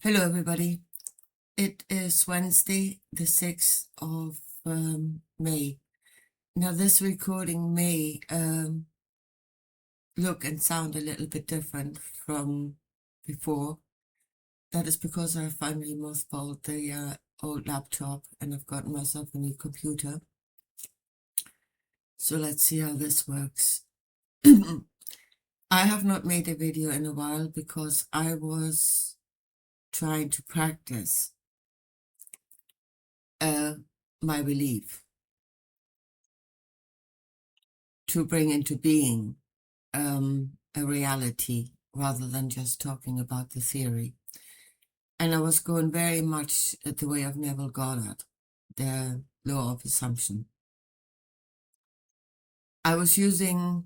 Hello, everybody. It is Wednesday, the 6th of May. Now, this recording may look and sound a little bit different from before. That is because I finally mothballed the old laptop and I've gotten myself a new computer. So let's see how this works. I have not made a video in a while because I was trying to practice my belief to bring into being a reality rather than just talking about the theory. And I was going very much the way of Neville Goddard, the law of assumption. I was using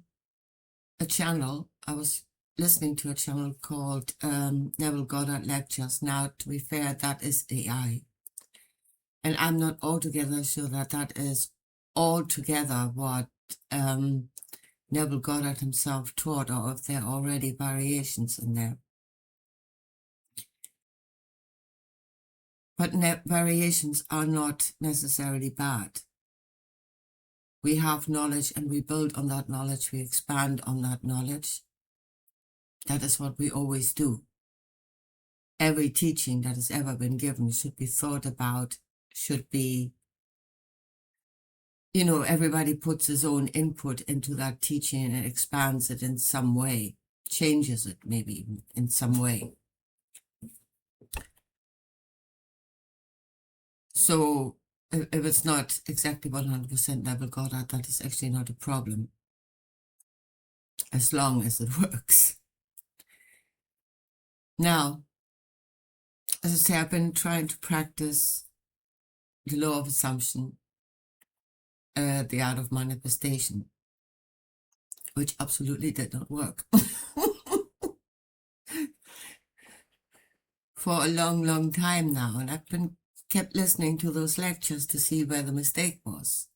a channel, I was listening to a channel called Neville Goddard Lectures. Now, to be fair, that is AI. And I'm not altogether sure that that is altogether what Neville Goddard himself taught, or if there are already variations in there. But variations are not necessarily bad. We have knowledge and we build on that knowledge, we expand on that knowledge. That is what we always do. Every teaching that has ever been given should be thought about, should be, everybody puts his own input into that teaching and expands it in some way, changes it maybe in some way. So if it's not exactly 100% Neville Goddard, that is actually not a problem, as long as it works. Now, as I say, I've been trying to practice the law of assumption, the art of manifestation, which absolutely did not work for a long, long time now. And I've been kept listening to those lectures to see where the mistake was.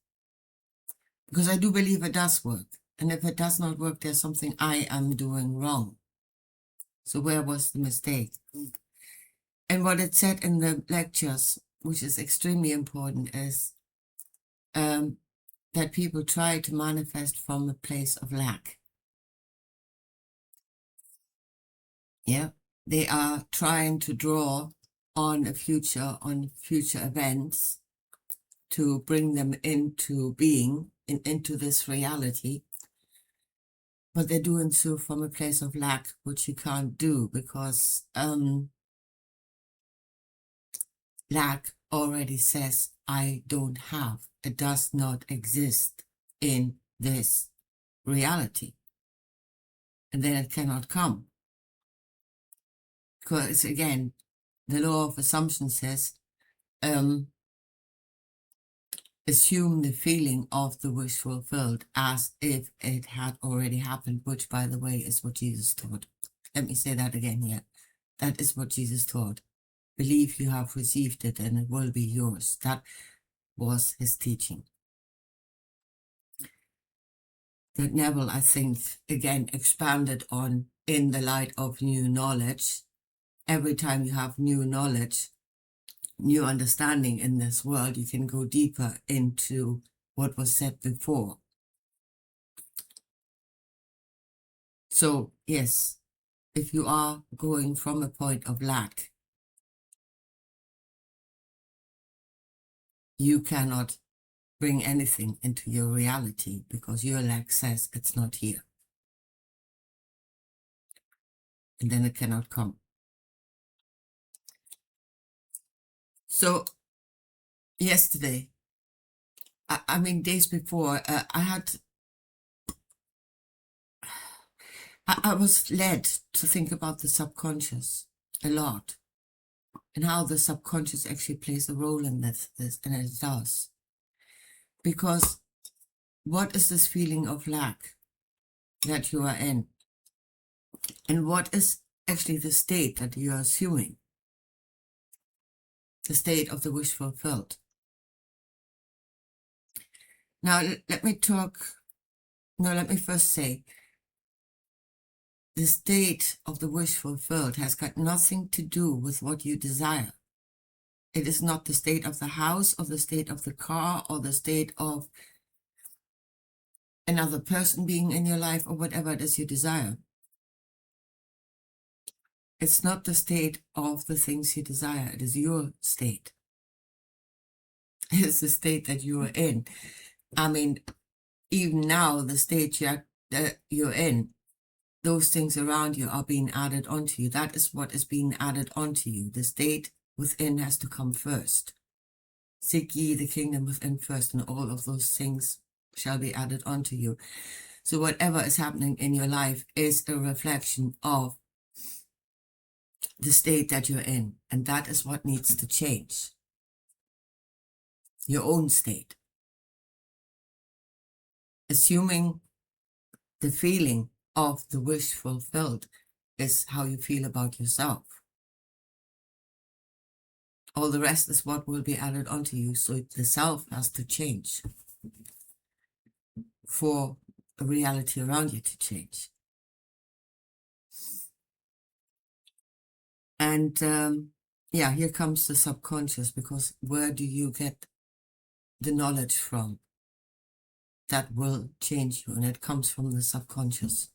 Because I do believe it does work. And if it does not work, there's something I am doing wrong. So where was the mistake? And what it said in the lectures, which is extremely important, is that people try to manifest from a place of lack. Yeah, they are trying to draw on future events to bring them into being, into this reality. But they're doing so from a place of lack, which you can't do because lack already says, I don't have. It does not exist in this reality. And then it cannot come. Because again, the law of assumption says, assume the feeling of the wish fulfilled as if it had already happened, which, by the way, is what Jesus taught. Let me say that again here. That is what Jesus taught. Believe you have received it and it will be yours. That was his teaching. That Neville, I think, again, expanded on in the light of new knowledge. Every time you have new knowledge, new understanding in this world, you can go deeper into what was said before. So, yes, if you are going from a point of lack, you cannot bring anything into your reality because your lack says it's not here. And then it cannot come. So, yesterday, I mean, days before, I was led to think about the subconscious a lot and how the subconscious actually plays a role in this, and it does. Because what is this feeling of lack that you are in? And what is actually the state that you are assuming? The state of the wish fulfilled. Now, let me first say, the state of the wish fulfilled has got nothing to do with what you desire. It is not the state of the house or the state of the car or the state of another person being in your life or whatever it is you desire. It's not the state of the things you desire. It is your state. It's the state that you are in. I mean, even now, the state you're in, those things around you are being added onto you. That is what is being added onto you. The state within has to come first. Seek ye the kingdom within first, and all of those things shall be added onto you. So whatever is happening in your life is a reflection of the state that you're in, and that is what needs to change. Your own state. Assuming the feeling of the wish fulfilled is how you feel about yourself. All the rest is what will be added onto you, so the self has to change for the reality around you to change. And yeah, here comes the subconscious, because where do you get the knowledge from that will change you? And it comes from the subconscious.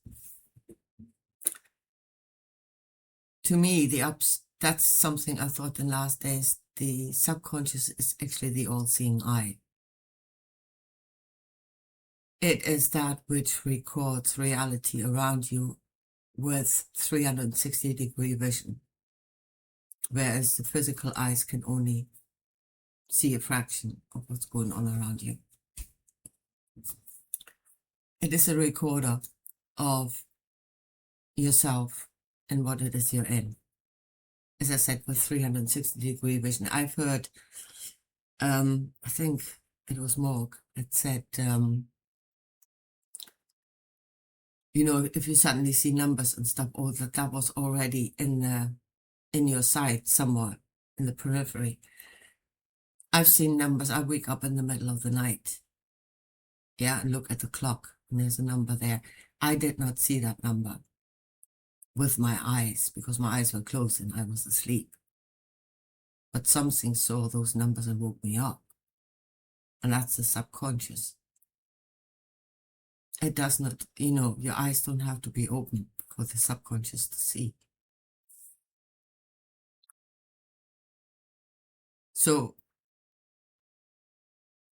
To me, that's something I thought in last days. The subconscious is actually the all-seeing eye. It is that which records reality around you with 360-degree vision, whereas the physical eyes can only see a fraction of what's going on around you. It is a recorder of yourself and what it is you're in. As I said, with 360-degree vision. I've heard, I think it was Morg that said, you know, if you suddenly see numbers and stuff, or that was already in your sight somewhere in the periphery. I've seen numbers. I wake up in the middle of the night, yeah, and look at the clock, and there's a number there. I did not see that number with my eyes, because my eyes were closed and I was asleep. But something saw those numbers and woke me up. And that's the subconscious. It does not, you know, your eyes don't have to be open for the subconscious to see. So,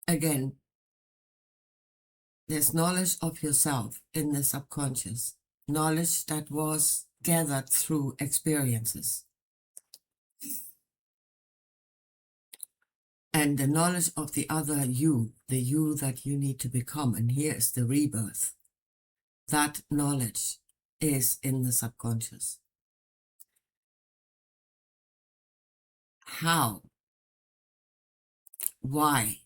again, there's knowledge of yourself in the subconscious, knowledge that was gathered through experiences. And the knowledge of the other you, the you that you need to become. And here is the rebirth. That knowledge is in the subconscious. How? Why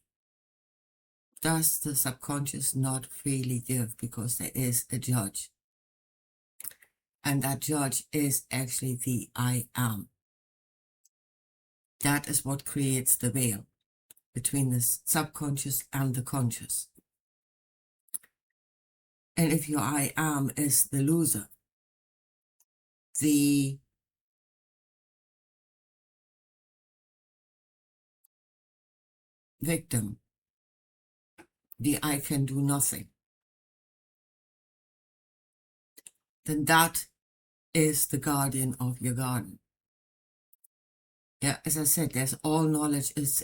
does the subconscious not freely give? Because there is a judge. And that judge is actually the I am. That is what creates the veil between the subconscious and the conscious. And if your I am is the loser, the victim, the I can do nothing, then that is the guardian of your garden. Yeah, as I said, there's all knowledge is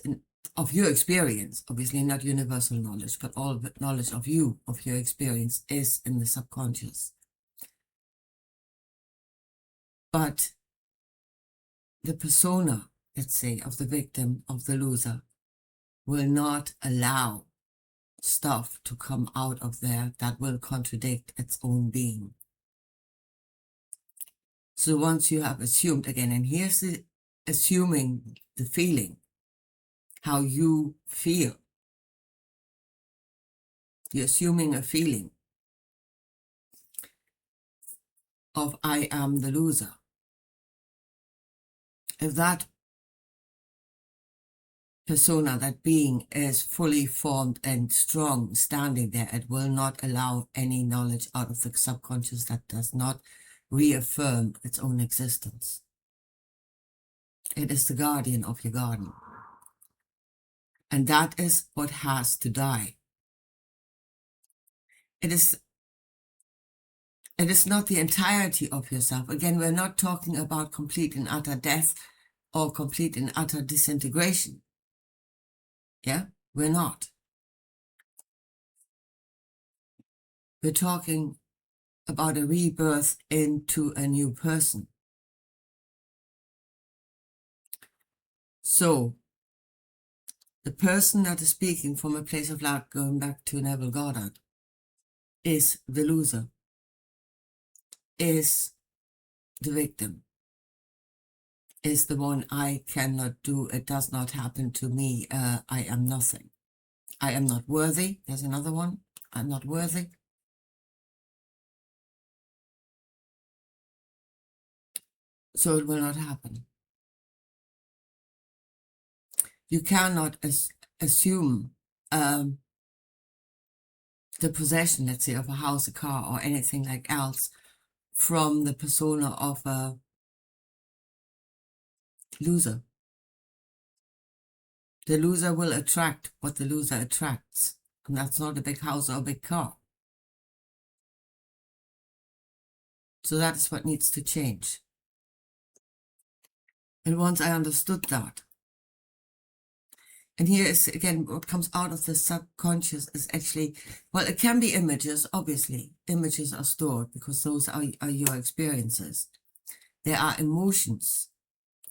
of your experience, obviously not universal knowledge, but all knowledge of you, of your experience, is in the subconscious. But the persona, let's say, of the victim, of the loser, will not allow stuff to come out of there that will contradict its own being. So once you have assumed again, and here's the assuming the feeling, how you feel. You're assuming a feeling of I am the loser. If that persona, that being, is fully formed and strong, standing there, it will not allow any knowledge out of the subconscious that does not reaffirm its own existence. It is the guardian of your garden. And that is what has to die. It is not the entirety of yourself. Again, we're not talking about complete and utter death or complete and utter disintegration. Yeah, we're not. We're talking about a rebirth into a new person. So, the person that is speaking from a place of love, going back to Neville Goddard, is the loser, is the victim, is the one I cannot do, it does not happen to me, I am nothing. I am not worthy. There's another one. I'm not worthy. So it will not happen. You cannot assume the possession, let's say, of a house, a car, or anything like else from the persona of a loser. The loser will attract what the loser attracts. And that's not a big house or a big car. So that is what needs to change. And once I understood that, and here is, again, what comes out of the subconscious is actually, well, it can be images, obviously. Images are stored because those are your experiences. There are emotions.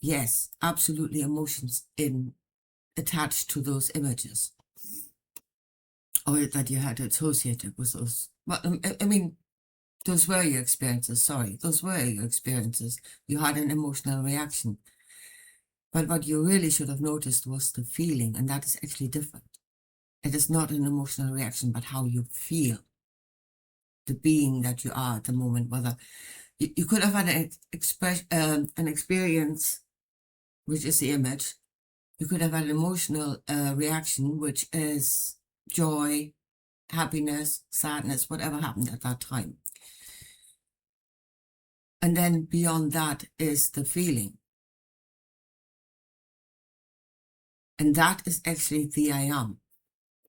Yes, absolutely emotions attached to those images. Or that you had associated with those. Well, I mean, those were your experiences, sorry. Those were your experiences. You had an emotional reaction. But what you really should have noticed was the feeling, and that is actually different. It is not an emotional reaction, but how you feel. The being that you are at the moment, whether you could have had an experience, which is the image. You could have had an emotional reaction, which is joy, happiness, sadness, whatever happened at that time. And then beyond that is the feeling. And that is actually the I am,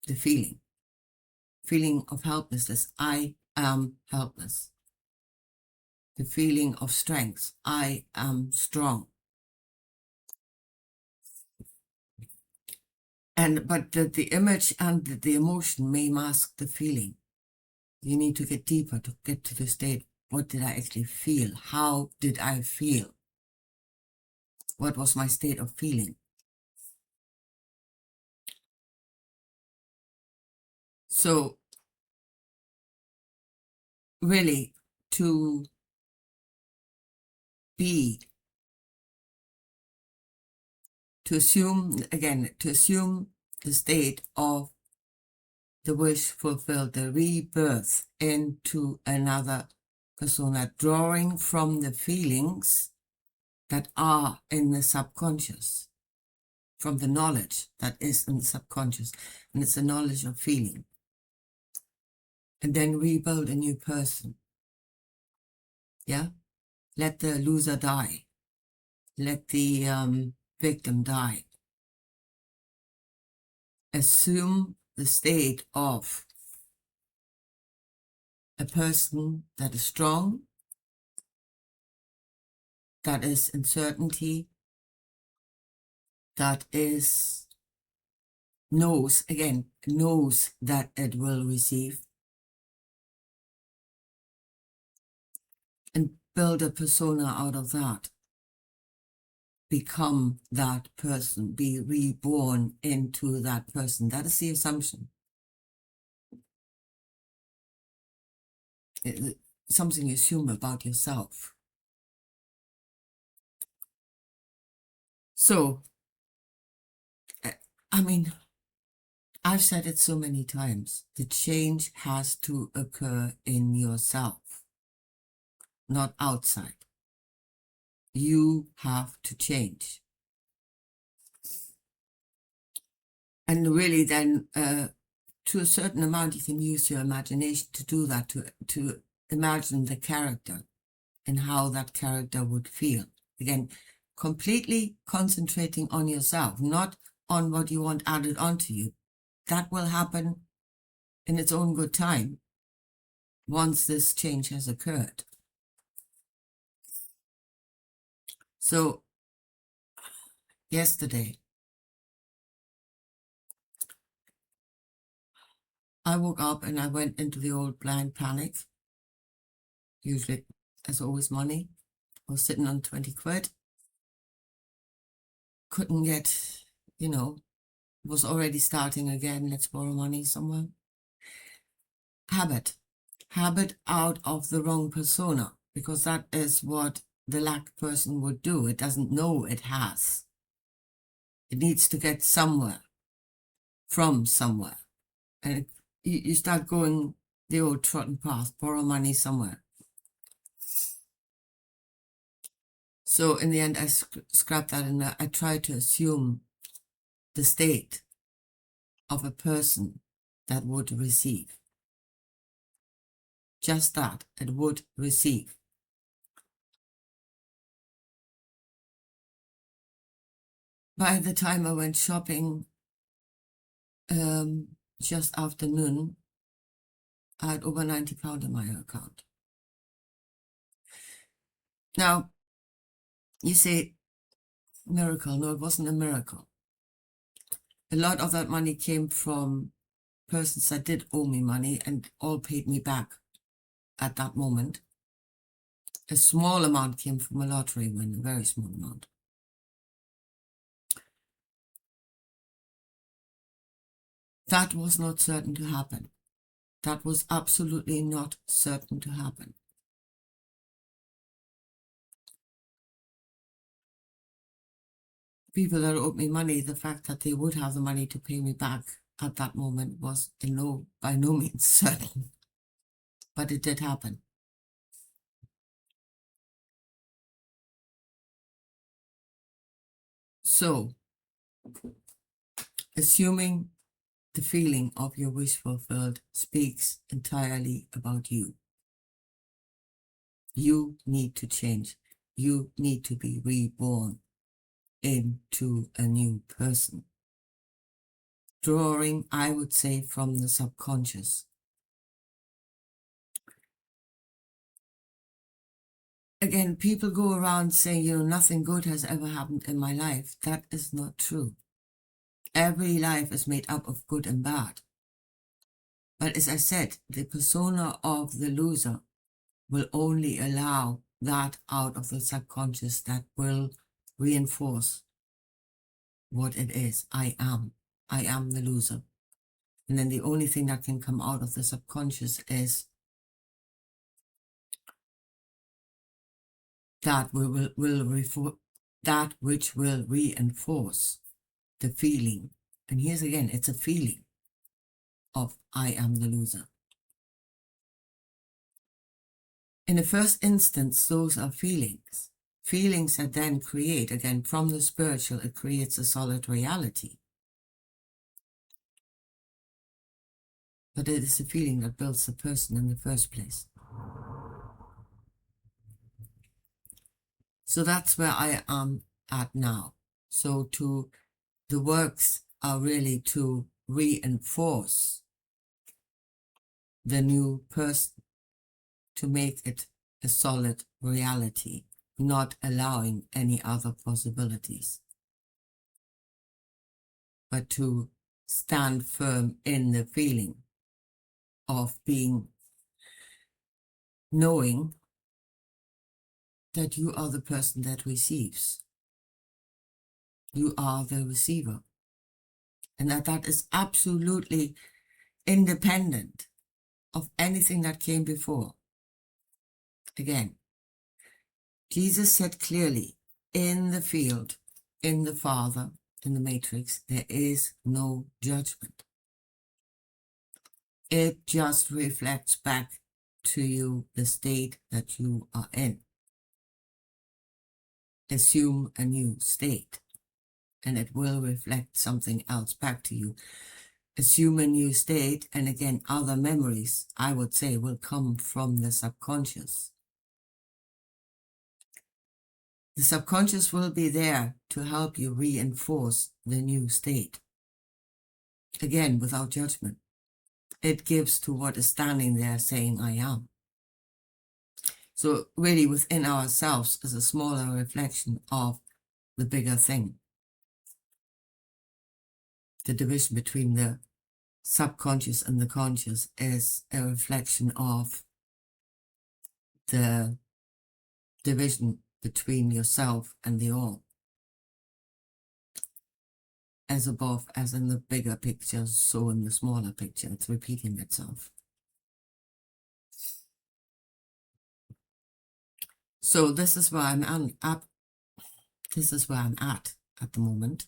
the feeling of helplessness. I am helpless. The feeling of strength. I am strong. But the image and the emotion may mask the feeling. You need to get deeper to get to the state. What did I actually feel? How did I feel? What was my state of feeling? So, really, to assume the state of the wish fulfilled, the rebirth into another persona, drawing from the feelings that are in the subconscious, from the knowledge that is in the subconscious, and it's a knowledge of feeling. And then rebuild a new person. Yeah? Let the loser die. Let the victim die. Assume the state of a person that is strong, that is in certainty, that knows that it will receive, and build a persona out of that. Become that person, be reborn into that person. That is the assumption. It's something you assume about yourself. So, I mean, I've said it so many times. The change has to occur in yourself, not outside. You have to change. And really then, to a certain amount, you can use your imagination to do that, to imagine the character and how that character would feel. Again, completely concentrating on yourself, not on what you want added onto you. That will happen in its own good time once this change has occurred. So, yesterday, I woke up and I went into the old blind panic. Usually, as always, money. I was sitting on 20 quid. Couldn't get, was already starting again. Let's borrow money somewhere. Habit out of the wrong persona, because that is what the lack person would do. It doesn't know it has. It needs to get somewhere, from somewhere. And you start going the old trodden path, borrow money somewhere. So in the end, I scrapped that and I tried to assume the state of a person that would receive. Just that, it would receive. By the time I went shopping just after noon, I had over £90 in my account. Now, you say, miracle. No, it wasn't a miracle. A lot of that money came from persons that did owe me money and all paid me back at that moment. A small amount came from a lottery win, a very small amount. That was not certain to happen. That was absolutely not certain to happen. People that owed me money, the fact that they would have the money to pay me back at that moment was by no means certain. But it did happen. So, assuming the feeling of your wish fulfilled speaks entirely about you. You need to change. You need to be reborn into a new person. Drawing, I would say, from the subconscious. Again, people go around saying, nothing good has ever happened in my life. That is not true. Every life is made up of good and bad. But as I said, the persona of the loser will only allow that out of the subconscious that will reinforce what it is. I am the loser. And then the only thing that can come out of the subconscious is that that which will reinforce the feeling. And here's again, it's a feeling of I am the loser. In the first instance, those are feelings. Feelings that then create, again, from the spiritual, it creates a solid reality. But it is the feeling that builds the person in the first place. So that's where I am at now. So the works are really to reinforce the new person, to make it a solid reality, not allowing any other possibilities, but to stand firm in the feeling of knowing that you are the person that receives. You are the receiver. And that is absolutely independent of anything that came before. Again, Jesus said clearly, in the field, in the Father, in the matrix, there is no judgment. It just reflects back to you the state that you are in. Assume a new state, and it will reflect something else back to you. Assume a new state, and again, other memories, I would say, will come from the subconscious. The subconscious will be there to help you reinforce the new state. Again, without judgment. It gives to what is standing there saying, I am. So really within ourselves is a smaller reflection of the bigger thing. The division between the subconscious and the conscious is a reflection of the division between yourself and the all. As above, as in the bigger picture, so in the smaller picture, it's repeating itself. So this is where I'm at. This is where I'm at the moment.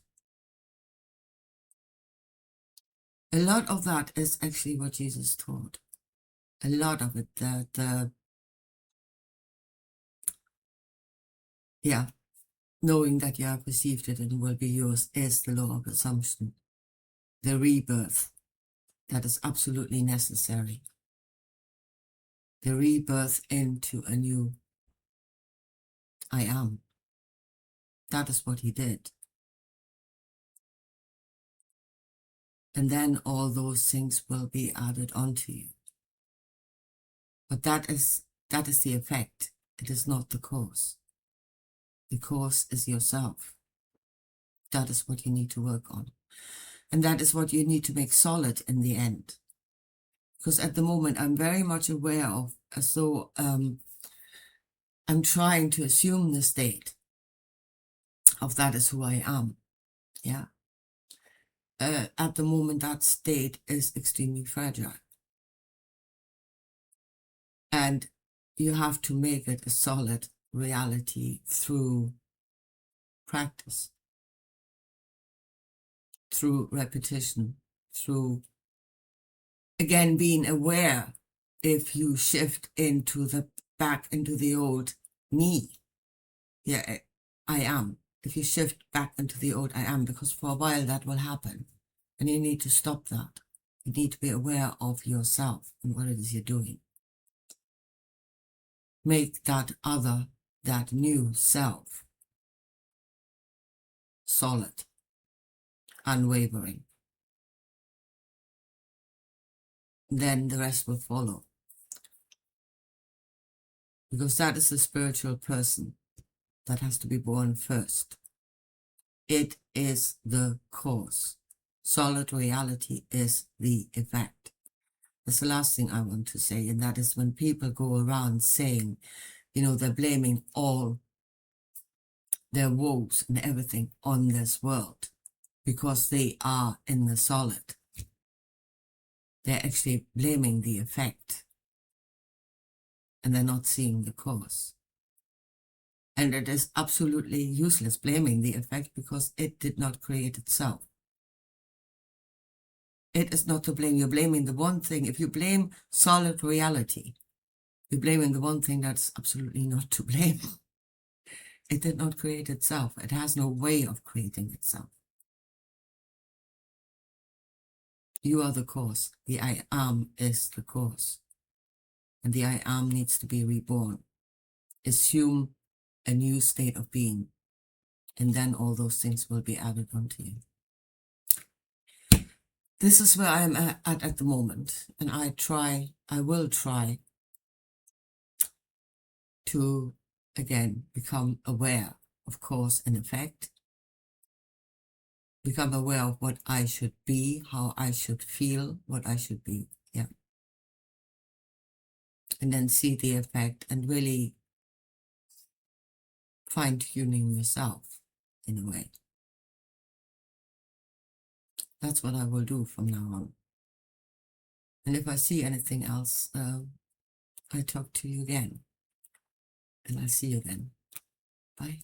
A lot of that is actually what Jesus taught. A lot of it, knowing that you have received it and will be yours, is the law of assumption, the rebirth that is absolutely necessary, the rebirth into a new I am. That is what he did. And then all those things will be added onto you. But that is the effect. It is not the cause. The cause is yourself. That is what you need to work on. And that is what you need to make solid in the end. Because at the moment, I'm very much aware of, as though I'm trying to assume the state of that is who I am. Yeah. At the moment, that state is extremely fragile. And you have to make it a solid reality through practice, through repetition, through, again, being aware if you shift back into the old me. Yeah, I am. If you shift back into the old I am, because for a while that will happen. And you need to stop that. You need to be aware of yourself and what it is you're doing. Make that other, that new self, solid, unwavering. Then the rest will follow. Because that is the spiritual person that has to be born first. It is the cause. Solid reality is the effect. That's the last thing I want to say, and that is when people go around saying, they're blaming all their woes and everything on this world because they are in the solid. They're actually blaming the effect, and they're not seeing the cause. And it is absolutely useless blaming the effect because it did not create itself. It is not to blame. You're blaming the one thing. If you blame solid reality, you're blaming the one thing that's absolutely not to blame. It did not create itself. It has no way of creating itself. You are the cause. The I am is the cause. And the I am needs to be reborn. Assume a new state of being. And then all those things will be added onto you. This is where I'm at the moment. And I will try to, again, become aware of cause and effect. Become aware of what I should be, how I should feel, what I should be. Yeah. And then see the effect and really fine-tuning yourself in a way. That's what I will do from now on. And if I see anything else, I talk to you again. And I'll see you then. Bye.